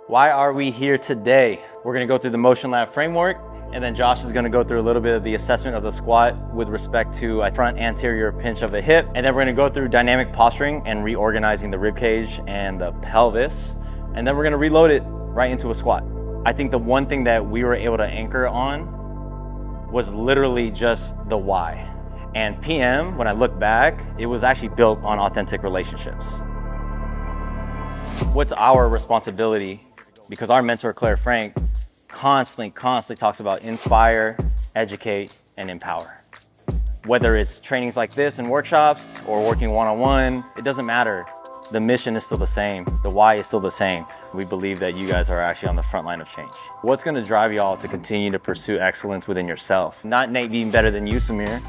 Why are we here today? We're gonna go through the Motion Lab framework, and then Josh is gonna go through a little bit of the assessment of the squat with respect to a front anterior pinch of the hip. And then we're gonna go through dynamic posturing and reorganizing the rib cage and the pelvis. And then we're gonna reload it right into a squat. I think the one thing that we were able to anchor on was literally just the why. And PM, when I look back, it was actually built on authentic relationships. What's our responsibility? Because our mentor, Claire Frank, constantly talks about inspire, educate, and empower. Whether it's trainings like this and workshops or working one-on-one, it doesn't matter. The mission is still the same. The why is still the same. We believe that you guys are actually on the front line of change. What's gonna drive y'all to continue to pursue excellence within yourself? Not Nate being better than you, Samir,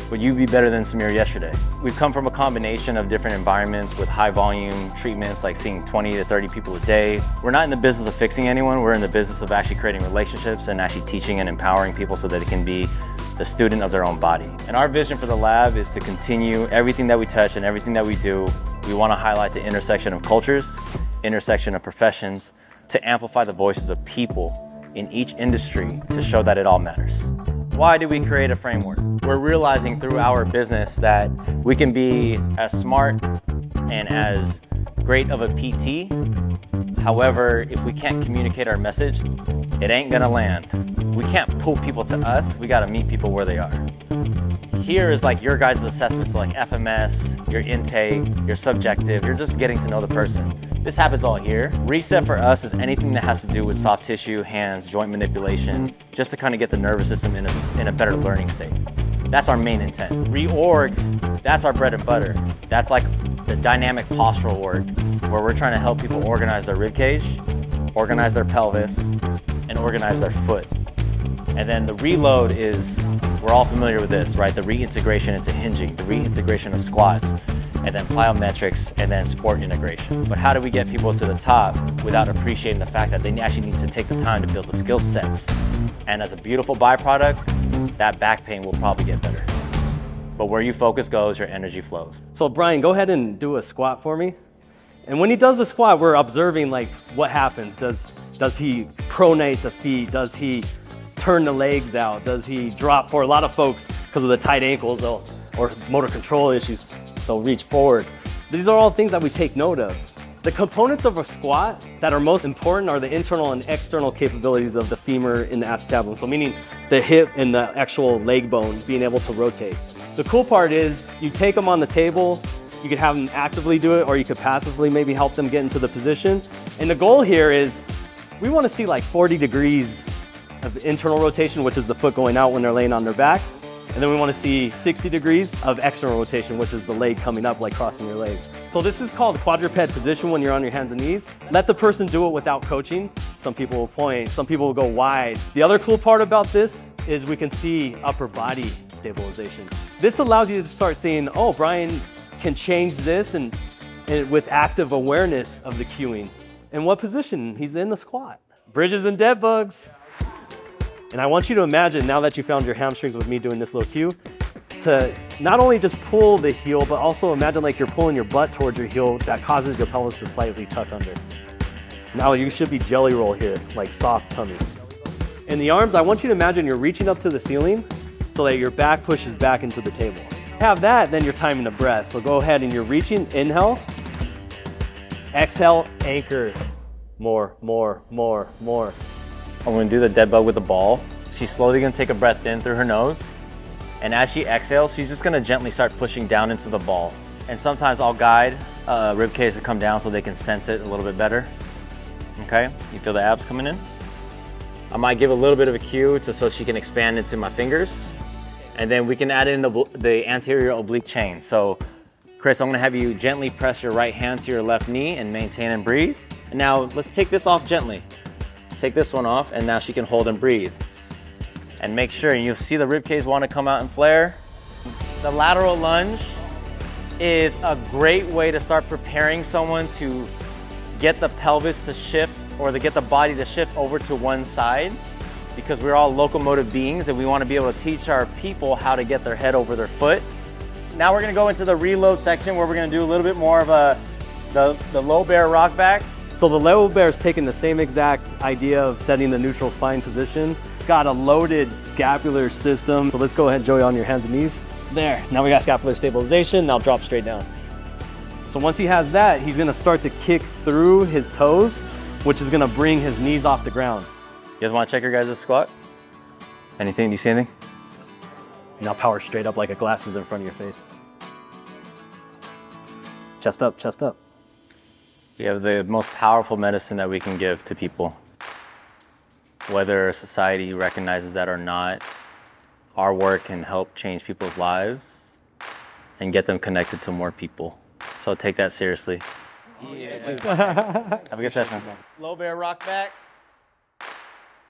but you be better than Samir yesterday. We've come from a combination of different environments with high volume treatments, like seeing 20 to 30 people a day. We're not in the business of fixing anyone. We're in the business of actually creating relationships and actually teaching and empowering people so that they can be the student of their own body. And our vision for the lab is to continue everything that we touch and everything that we do. We want to highlight the intersection of cultures, intersection of professions, to amplify the voices of people in each industry to show that it all matters. Why did we create a framework? We're realizing through our business that we can be as smart and as great of a PT. However, if we can't communicate our message, it ain't gonna land. We can't pull people to us, we gotta meet people where they are. Here is like your guys' assessments, so like FMS, your intake, your subjective, you're just getting to know the person. This happens all here. Reset for us is anything that has to do with soft tissue, hands, joint manipulation, just to kind of get the nervous system in a better learning state. That's our main intent. Reorg, that's our bread and butter. That's like the dynamic postural work, where we're trying to help people organize their rib cage, organize their pelvis, and organize their foot. And then the reload is, we're all familiar with this, right? The reintegration into hinging, the reintegration of squats, and then plyometrics, and then sport integration. But how do we get people to the top without appreciating the fact that they actually need to take the time to build the skill sets? And as a beautiful byproduct, that back pain will probably get better. But where you focus goes, your energy flows. So Brian, go ahead and do a squat for me. And when he does the squat, we're observing like what happens. Does he pronate the feet? Does he turn the legs out? Does he drop? For a lot of folks, because of the tight ankles or motor control issues, they'll reach forward. These are all things that we take note of. The components of a squat that are most important are the internal and external capabilities of the femur and the acetabulum. So meaning the hip and the actual leg bone being able to rotate. The cool part is you take them on the table, you could have them actively do it, or you could passively maybe help them get into the position. And the goal here is we want to see like 40 degrees of internal rotation, which is the foot going out when they're laying on their back. And then we want to see 60 degrees of external rotation, which is the leg coming up, like crossing your legs. So this is called quadruped position when you're on your hands and knees. Let the person do it without coaching. Some people will point, some people will go wide. The other cool part about this is we can see upper body stabilization. This allows you to start seeing, oh, Brian can change this and with active awareness of the cueing. And what position? He's in the squat. Bridges and dead bugs. And I want you to imagine, now that you found your hamstrings with me doing this little cue, to not only just pull the heel, but also imagine like you're pulling your butt towards your heel. That causes your pelvis to slightly tuck under. Now you should be jelly roll here, like soft tummy. In the arms, I want you to imagine you're reaching up to the ceiling so that your back pushes back into the table. Have that, then you're timing the breath. So go ahead and you're reaching, inhale, exhale, anchor. More. I'm gonna do the dead bug with the ball. She's slowly gonna take a breath in through her nose. And as she exhales, she's just gonna gently start pushing down into the ball. And sometimes I'll guide rib cage to come down so they can sense it a little bit better. Okay, you feel the abs coming in? I might give a little bit of a cue so she can expand into my fingers. And then we can add in the anterior oblique chain. So Chris, I'm gonna have you gently press your right hand to your left knee and maintain and breathe. And now let's take this off gently. Take this one off, and now she can hold and breathe. And make sure, you'll see the rib cage want to come out and flare. The lateral lunge is a great way to start preparing someone to get the pelvis to shift, or to get the body to shift over to one side, because we're all locomotive beings and we want to be able to teach our people how to get their head over their foot. Now we're going to go into the reload section where we're going to do a little bit more of the low bear rock back. So the low bear's taking the same exact idea of setting the neutral spine position. Got a loaded scapular system. So let's go ahead, Joey, on your hands and knees. There, now we got scapular stabilization, now drop straight down. So once he has that, he's gonna start to kick through his toes, which is gonna bring his knees off the ground. You guys wanna check your guys' squat? Anything, you see anything? Now power straight up like a glass is in front of your face. Chest up, chest up. We have the most powerful medicine that we can give to people. Whether society recognizes that or not, our work can help change people's lives and get them connected to more people. So take that seriously. Yeah. Have a good session. Low bear rock backs.